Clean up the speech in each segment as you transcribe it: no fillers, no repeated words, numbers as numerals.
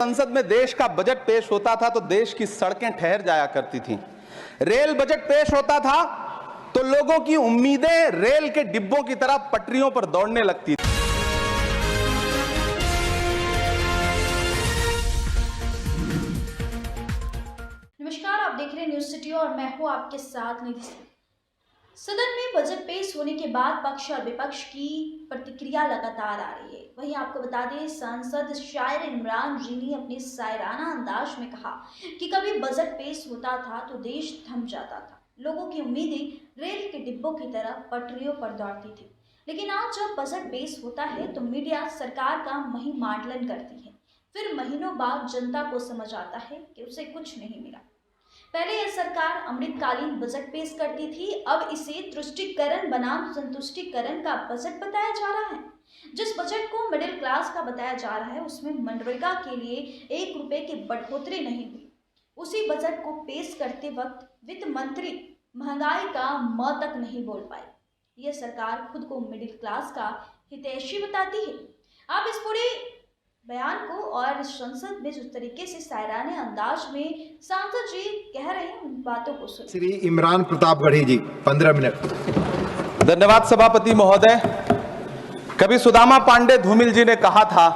संसद में देश का बजट पेश होता था तो देश की सड़कें ठहर जाया करती थीं। रेल बजट पेश होता था तो लोगों की उम्मीदें रेल के डिब्बों की तरह पटरियों पर दौड़ने लगती थी। नमस्कार, आप देख रहे हैं न्यूज सिटी और मैं हूं आपके साथ निधि। सदन में बजट पेश होने के बाद पक्ष और विपक्ष की प्रतिक्रिया लगातार आ रही है। वहीं आपको बता दें, सांसद शायर इमरान जी ने अपने शायराना अंदाज में कहा कि कभी बजट पेश होता था तो देश थम जाता था, लोगों की उम्मीदें रेल के डिब्बों की तरह पटरियों पर दौड़ती थी। लेकिन आज जब बजट पेश होता है तो मीडिया सरकार का महिमांडन करती है। फिर महीनों बाद जनता को समझ आता है कि उसे कुछ नहीं मिला। पहले यह सरकार अमृतकालीन बजट पेश करती थी, अब इसे तुष्टीकरण बनाम संतुष्टीकरण का बजट बताया जा रहा है। जिस बजट को मिडिल क्लास का बताया जा रहा है उसमें मनरेगा के लिए 1 रुपए की बढ़ोतरी नहीं हुई। उसी बजट को पेश करते वक्त वित्त मंत्री महंगाई का म तक नहीं बोल पाई। यह सरकार खुद को मिडिल क्लास का हितैषी बताती है। आप इस पूरे बयान को और संसद में जिस तरीके से शायराने अंदाज में सांसद जी कह रहे हैं उन बातों को सुनिए। श्री इमरान प्रतापगढ़ी जी 15 मिनट। धन्यवाद सभापति महोदय। कभी सुदामा पांडे धूमिल जी ने कहा था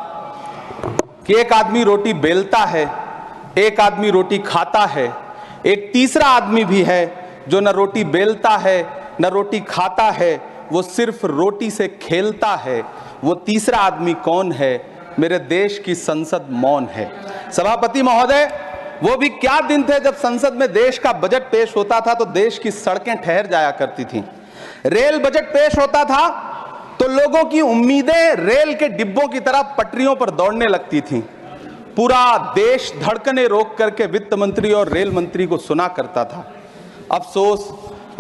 कि एक आदमी रोटी बेलता है, एक आदमी रोटी खाता है, एक तीसरा आदमी भी है जो न रोटी बेलता है न रोटी खाता है, वो सिर्फ रोटी से खेलता है। वो तीसरा आदमी कौन है? मेरे देश की संसद मौन है। सभापति महोदय, वो भी क्या दिन थे जब संसद में देश का बजट पेश होता था तो देश की सड़कें ठहर जाया करती थीं। रेल बजट पेश होता था तो लोगों की उम्मीदें रेल के डिब्बों की तरह पटरियों पर दौड़ने लगती थीं। पूरा देश धड़कने रोक करके वित्त मंत्री और रेल मंत्री को सुना करता था। अफसोस,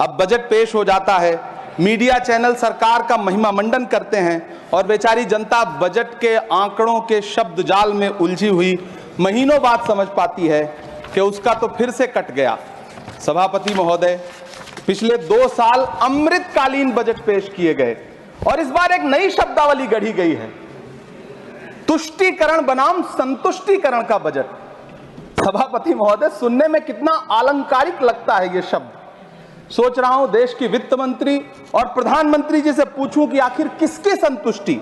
अब बजट पेश हो जाता है, मीडिया चैनल सरकार का महिमा मंडन करते हैं और बेचारी जनता बजट के आंकड़ों के शब्द जाल में उलझी हुई महीनों बाद समझ पाती है कि उसका तो फिर से कट गया। सभापति महोदय, पिछले 2 साल अमृतकालीन बजट पेश किए गए और इस बार एक नई शब्दावली गढ़ी गई है, तुष्टीकरण बनाम संतुष्टीकरण का बजट। सभापति महोदय, सुनने में कितना अलंकारिक लगता है ये शब्द। सोच रहा हूं देश की वित्त मंत्री और प्रधानमंत्री जी से पूछूं कि आखिर किसकी संतुष्टि?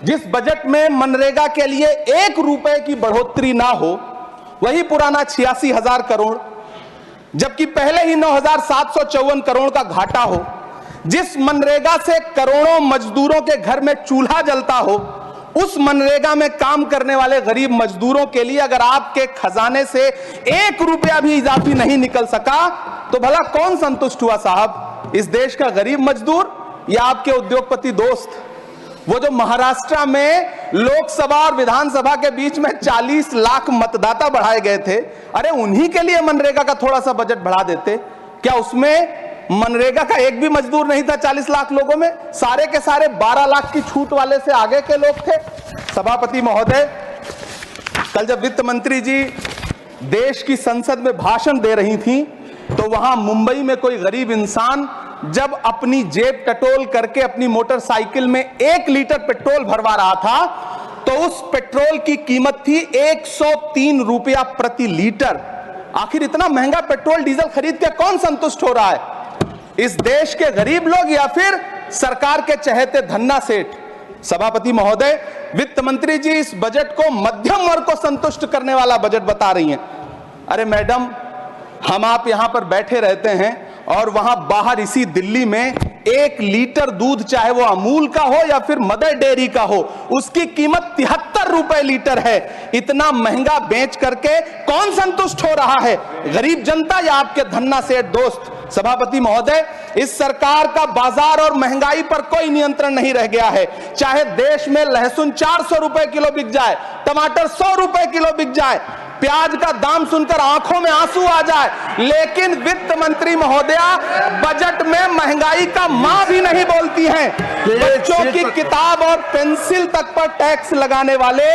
जिस बजट में मनरेगा के लिए 1 रुपए की बढ़ोतरी ना हो, वही पुराना 86,000 करोड़, जबकि पहले ही 9,754 करोड़ का घाटा हो, जिस मनरेगा से करोड़ों मजदूरों के घर में चूल्हा जलता हो, उस मनरेगा में काम करने वाले गरीब मजदूरों के लिए अगर आपके खजाने से 1 रुपया भी इजाफी नहीं निकल सका तो भला कौन संतुष्ट हुआ साहब? इस देश का गरीब मजदूर या आपके उद्योगपति दोस्त? वो जो महाराष्ट्र में लोकसभा और विधानसभा के बीच में 40 लाख मतदाता बढ़ाए गए थे, अरे उन्हीं के लिए मनरेगा का थोड़ा सा बजट बढ़ा देते। क्या उसमें मनरेगा का एक भी मजदूर नहीं था 40 लाख लोगों में? सारे के सारे 12 लाख की छूट वाले से आगे के लोग थे। सभापति महोदय, कल जब वित्त मंत्री जी देश की संसद में भाषण दे रही थी तो वहां मुंबई में कोई गरीब इंसान जब अपनी जेब टटोल करके अपनी मोटरसाइकिल में 1 लीटर पेट्रोल भरवा रहा था तो उस पेट्रोल की कीमत थी 103 रुपया प्रति लीटर। आखिर इतना महंगा पेट्रोल डीजल खरीद के कौन संतुष्ट हो रहा है? इस देश के गरीब लोग या फिर सरकार के चहेते धन्ना सेठ? सभापति महोदय, वित्त मंत्री जी इस बजट को मध्यम वर्ग को संतुष्ट करने वाला बजट बता रही हैं। अरे मैडम, हम आप यहां पर बैठे रहते हैं और वहां बाहर इसी दिल्ली में 1 लीटर दूध, चाहे वो अमूल का हो या फिर मदर डेयरी का हो, उसकी कीमत 73 रुपए लीटर है। इतना महंगा बेच करके कौन संतुष्ट हो रहा है? गरीब जनता या आपके धन्ना सेठ दोस्त? सभापति महोदय, इस सरकार का बाजार और महंगाई पर कोई नियंत्रण नहीं रह गया है। चाहे देश में लहसुन 400 रुपए किलो बिक जाए, टमाटर 100 रुपए किलो बिक जाए, प्याज का दाम सुनकर आंखों में आंसू आ जाए, लेकिन वित्त मंत्री महोदया बजट में महंगाई का मां भी नहीं बोलती हैं। बच्चों की किताब और पेंसिल तक पर टैक्स लगाने वाले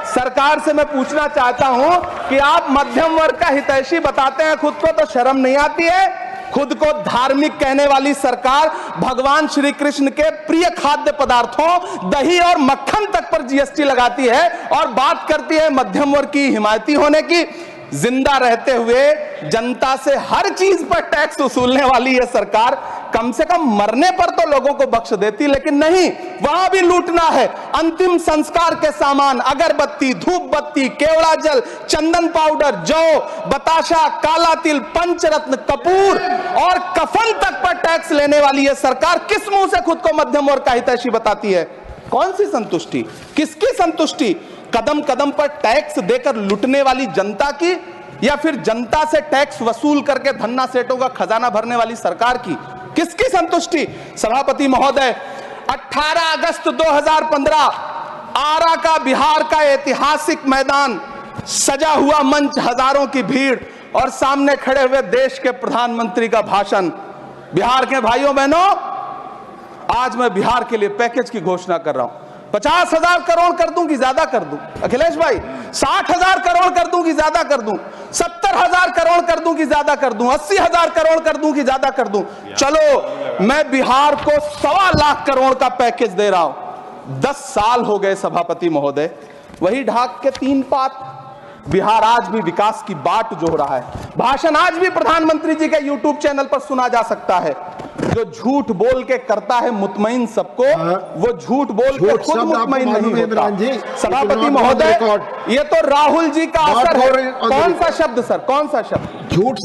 सरकार से मैं पूछना चाहता हूं कि आप मध्यम वर्ग का हितैषी बताते हैं खुद को, तो शर्म नहीं आती है? खुद को धार्मिक कहने वाली सरकार भगवान श्री कृष्ण के प्रिय खाद्य पदार्थों दही और मक्खन तक पर जीएसटी लगाती है और बात करती है मध्यम वर्ग की हिमायती होने की। जिंदा रहते हुए जनता से हर चीज पर टैक्स वसूलने वाली यह सरकार कम से कम मरने पर तो लोगों को बख्श देती, लेकिन नहीं, वहां भी लूटना है। अंतिम संस्कार के सामान अगरबत्ती, धूप बत्ती, केवड़ा जल, चंदन पाउडर, जौ, बताशा, काला तिल, पंचरत्न, कपूर और कफन तक पर टैक्स लेने वाली यह सरकार किस मुंह से खुद को मध्यम वर्ग का हितैषी बताती है? कौन सी संतुष्टि, किसकी संतुष्टि? कदम कदम पर टैक्स देकर लूटने वाली जनता की, या फिर जनता से टैक्स वसूल करके धन्ना सेठों का खजाना भरने वाली सरकार की? किसकी संतुष्टि? सभापति महोदय, 18 अगस्त 2015 आरा का बिहार का ऐतिहासिक मैदान, सजा हुआ मंच, हजारों की भीड़ और सामने खड़े हुए देश के प्रधानमंत्री का भाषण। बिहार के भाइयों बहनों, आज मैं बिहार के लिए पैकेज की घोषणा कर रहा हूं। 50,000 करोड़ कर दूं कि ज्यादा कर दूं? अखिलेश भाई, 60,000 करोड़ कर दूं कि ज्यादा कर दूं? 70,000 करोड़ कर दूं कि ज्यादा कर दूं? 80,000 करोड़ कर दूं कि ज्यादा कर दूं? चलो, मैं बिहार को 1.25 लाख करोड़ का पैकेज दे रहा हूं। 10 साल हो गए सभापति महोदय, वही ढाक के 3 पात। बिहार आज भी विकास की बाट जो रहा है। भाषण आज भी प्रधानमंत्री जी के यूट्यूब चैनल पर सुना जा सकता है। जो झूठ बोल के करता है मुतमईन सबको, वो झूठ बोल के खुद मुतमईन नहीं होता। सभापति महोदय, ये तो राहुल जी का असर है। कौन सा शब्द सर, कौन सा शब्द? झूठ।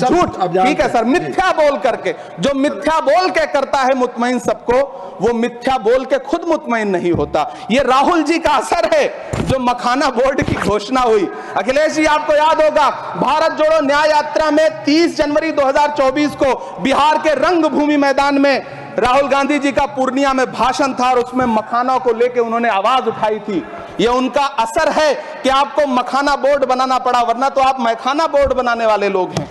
ठीक है सर, मिथ्या बोल करके, जो मिथ्या बोल के करता है मुतमईन सबको, वो मिथ्या बोल के खुद मुतमईन नहीं होता। ये राहुल जी का असर है। जो मखाना बोर्ड की घोषणा हुई, अखिलेश जी आपको याद होगा, भारत जोड़ो न्याय यात्रा में 30 जनवरी 2024 को बिहार के रंगभूमि मैदान में राहुल गांधी जी का पूर्णिया में भाषण था और उसमें मखाना को लेकर उन्होंने आवाज उठाई थी। ये उनका असर है कि आपको मखाना बोर्ड बनाना पड़ा, वरना तो आप मैखाना बोर्ड बनाने वाले लोग हैं।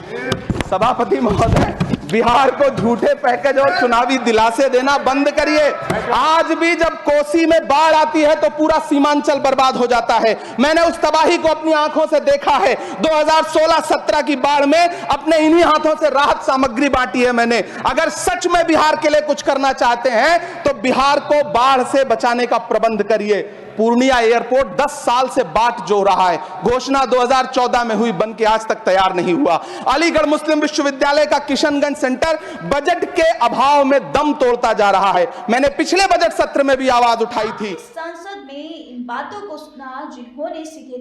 सभापति महोदय, बिहार को झूठे पैकेज और चुनावी दिलासे देना बंद करिए। आज भी जब कोसी में बाढ़ आती है तो पूरा सीमांचल बर्बाद हो जाता है। मैंने उस तबाही को अपनी आंखों से देखा है। 2016-17 की बाढ़ में अपने इन्हीं हाथों से राहत सामग्री बांटी है मैंने। अगर सच में बिहार के लिए कुछ करना चाहते हैं तो बिहार को बाढ़ से बचाने का प्रबंध करिए। पूर्णिया एयरपोर्ट 10 साल से बाट जो रहा है, घोषणा 2014 में हुई, बन के आज तक तैयार नहीं हुआ। अलीगढ़ मुस्लिम विश्वविद्यालय का किशनगंज सेंटर बजट के अभाव में दम तोड़ता जा रहा है। मैंने पिछले बजट सत्र में भी आवाज उठाई थी। संसद में इन बातों को सुना जिन्होंने सीधे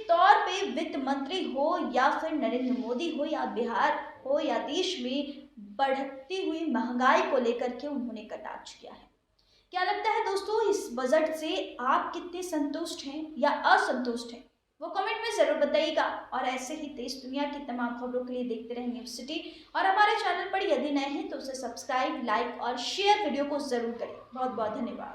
तौर पे वित्त मंत्री हो या फिर नरेंद्र मोदी हो या बिहार हो या देश में बढ़ती हुई महंगाई को लेकर के उन्होंने कटाक्ष किया है। क्या लगता है दोस्तों, इस बजट से आप कितने संतुष्ट हैं या असंतुष्ट हैं? वो कमेंट में जरूर बताइएगा। और ऐसे ही देश दुनिया की तमाम खबरों के लिए देखते रहें न्यूज़ सिटी। और हमारे चैनल पर यदि नए हैं तो उसे सब्सक्राइब, लाइक और शेयर वीडियो को जरूर करें। बहुत बहुत धन्यवाद।